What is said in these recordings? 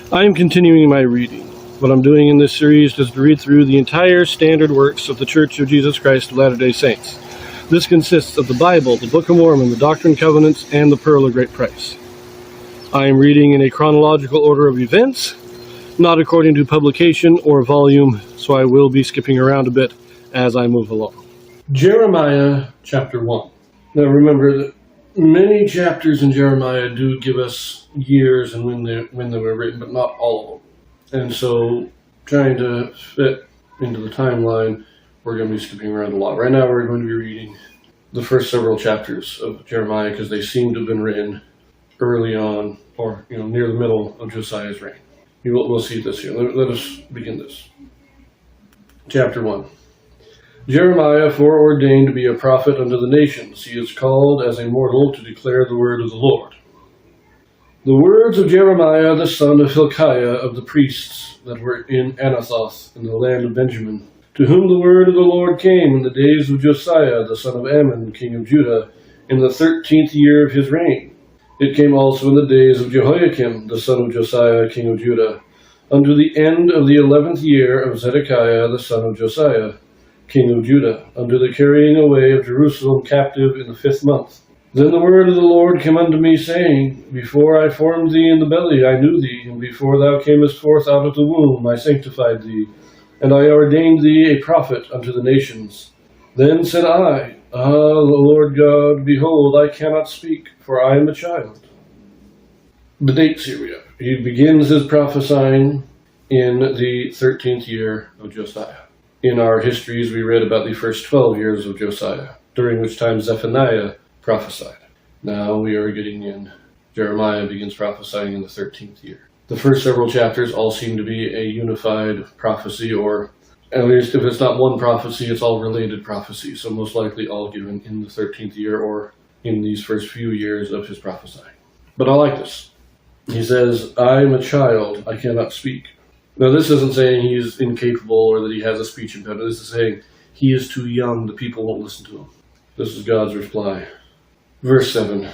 I am continuing my reading. What I'm doing in this series is to read through the entire standard works of the Church of Jesus Christ of Latter-day Saints. This consists of the Bible, the Book of Mormon, the Doctrine and Covenants, and the Pearl of Great Price. I am reading in a chronological order of events, not according to publication or volume, so I will be skipping around a bit as I move along. Jeremiah chapter 1. Now remember that many chapters in Jeremiah do give us years and when they were written, but not all of them. And so trying to fit into the timeline, we're going to be skipping around a lot. Right now we're going to be reading the first several chapters of Jeremiah because they seem to have been written early on or near the middle of Josiah's reign. We'll see this here. Let us begin this. Chapter 1. Jeremiah, foreordained to be a prophet unto the nations. He is called as a mortal to declare the word of the Lord. The words of Jeremiah the son of Hilkiah of the priests that were in Anathoth in the land of Benjamin, to whom the word of the Lord came in the days of Josiah the son of Ammon, king of Judah, in the 13th year of his reign. It came also in the days of Jehoiakim the son of Josiah, king of Judah, unto the end of the 11th year of Zedekiah the son of Josiah, king of Judah, unto the carrying away of Jerusalem captive in the 5th month. Then the word of the Lord came unto me, saying, Before I formed thee in the belly I knew thee, and before thou camest forth out of the womb I sanctified thee, and I ordained thee a prophet unto the nations. Then said I, Lord God, behold, I cannot speak, for I am a child. The dates here we have. He begins his prophesying in the 13th year of Josiah. In our histories, we read about the first 12 years of Josiah, during which time Zephaniah prophesied. Now we are getting in. Jeremiah begins prophesying in the 13th year. The first several chapters all seem to be a unified prophecy, or at least if it's not one prophecy, it's all related prophecies, so most likely all given in the 13th year or in these first few years of his prophesying. But I like this. He says, I am a child, I cannot speak. Now, this isn't saying he is incapable or that he has a speech impediment. This is saying he is too young, the people won't listen to him. This is God's reply. Verse 7.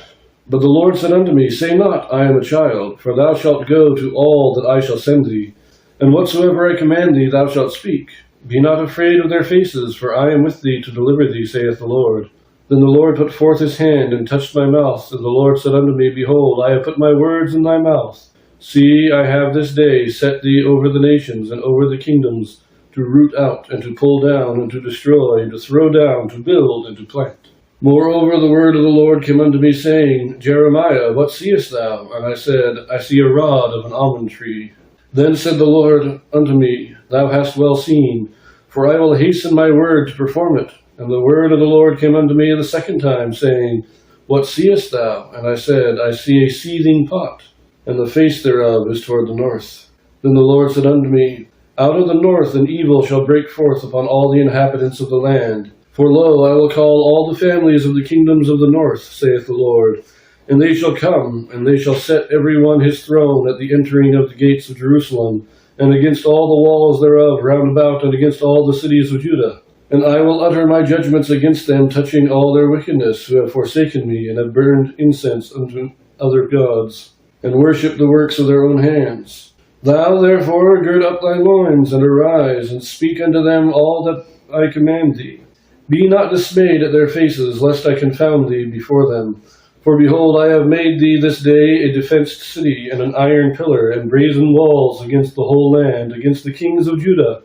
But the Lord said unto me, Say not, I am a child, for thou shalt go to all that I shall send thee, and whatsoever I command thee thou shalt speak. Be not afraid of their faces, for I am with thee to deliver thee, saith the Lord. Then the Lord put forth his hand and touched my mouth, and the Lord said unto me, Behold, I have put my words in thy mouth. See, I have this day set thee over the nations and over the kingdoms, to root out, and to pull down, and to destroy, and to throw down, to build, and to plant. Moreover, the word of the Lord came unto me, saying, Jeremiah, what seest thou? And I said, I see a rod of an almond tree. Then said the Lord unto me, Thou hast well seen, for I will hasten my word to perform it. And the word of the Lord came unto me the second time, saying, What seest thou? And I said, I see a seething pot, and the face thereof is toward the north. Then the Lord said unto me, Out of the north an evil shall break forth upon all the inhabitants of the land. For lo, I will call all the families of the kingdoms of the north, saith the Lord. And they shall come, and they shall set every one his throne at the entering of the gates of Jerusalem, and against all the walls thereof round about, and against all the cities of Judah. And I will utter my judgments against them, touching all their wickedness, who have forsaken me, and have burned incense unto other gods, and worship the works of their own hands. Thou therefore gird up thy loins, and arise, and speak unto them all that I command thee. Be not dismayed at their faces, lest I confound thee before them. For behold, I have made thee this day a defenced city, and an iron pillar, and brazen walls against the whole land, against the kings of Judah,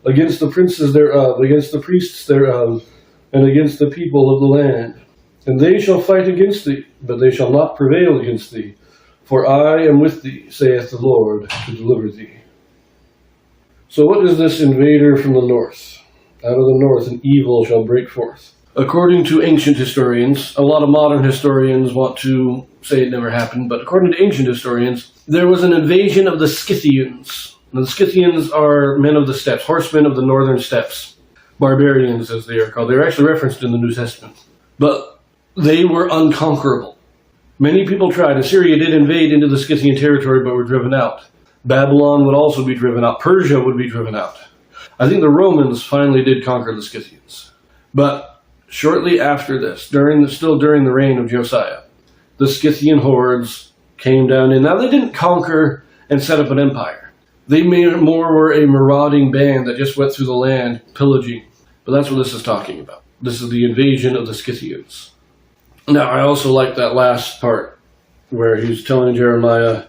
against the princes thereof, against the priests thereof, and against the people of the land. And they shall fight against thee, but they shall not prevail against thee. For I am with thee, saith the Lord, to deliver thee. So what is this invader from the north? Out of the north an evil shall break forth. According to ancient historians, a lot of modern historians want to say it never happened, but according to ancient historians, there was an invasion of the Scythians. Now, the Scythians are men of the steppes, horsemen of the northern steppes. Barbarians, as they are called. They're actually referenced in the New Testament. But they were unconquerable. Many people tried. Assyria did invade into the Scythian territory, but were driven out. Babylon would also be driven out. Persia would be driven out. I think the Romans finally did conquer the Scythians. But shortly after this, still during the reign of Josiah, the Scythian hordes came down in. Now, they didn't conquer and set up an empire. They more were a marauding band that just went through the land pillaging. But that's what this is talking about. This is the invasion of the Scythians. Now, I also like that last part where he's telling Jeremiah,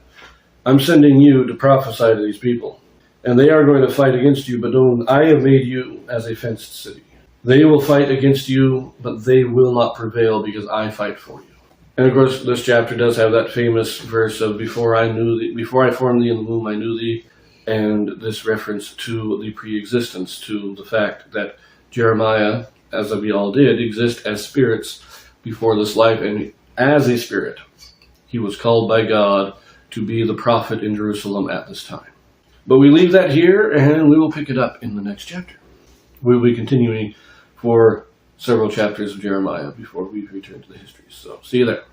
I'm sending you to prophesy to these people. And they are going to fight against you, but I have made you as a fenced city. They will fight against you, but they will not prevail because I fight for you. And of course, this chapter does have that famous verse of before I formed thee in the womb, I knew thee. And this reference to the pre-existence, to the fact that Jeremiah, as we all did, exist as spirits before this life. And as a spirit, he was called by God to be the prophet in Jerusalem at this time. But we leave that here, and we will pick it up in the next chapter. We will be continuing for several chapters of Jeremiah before we return to the histories. So, see you there.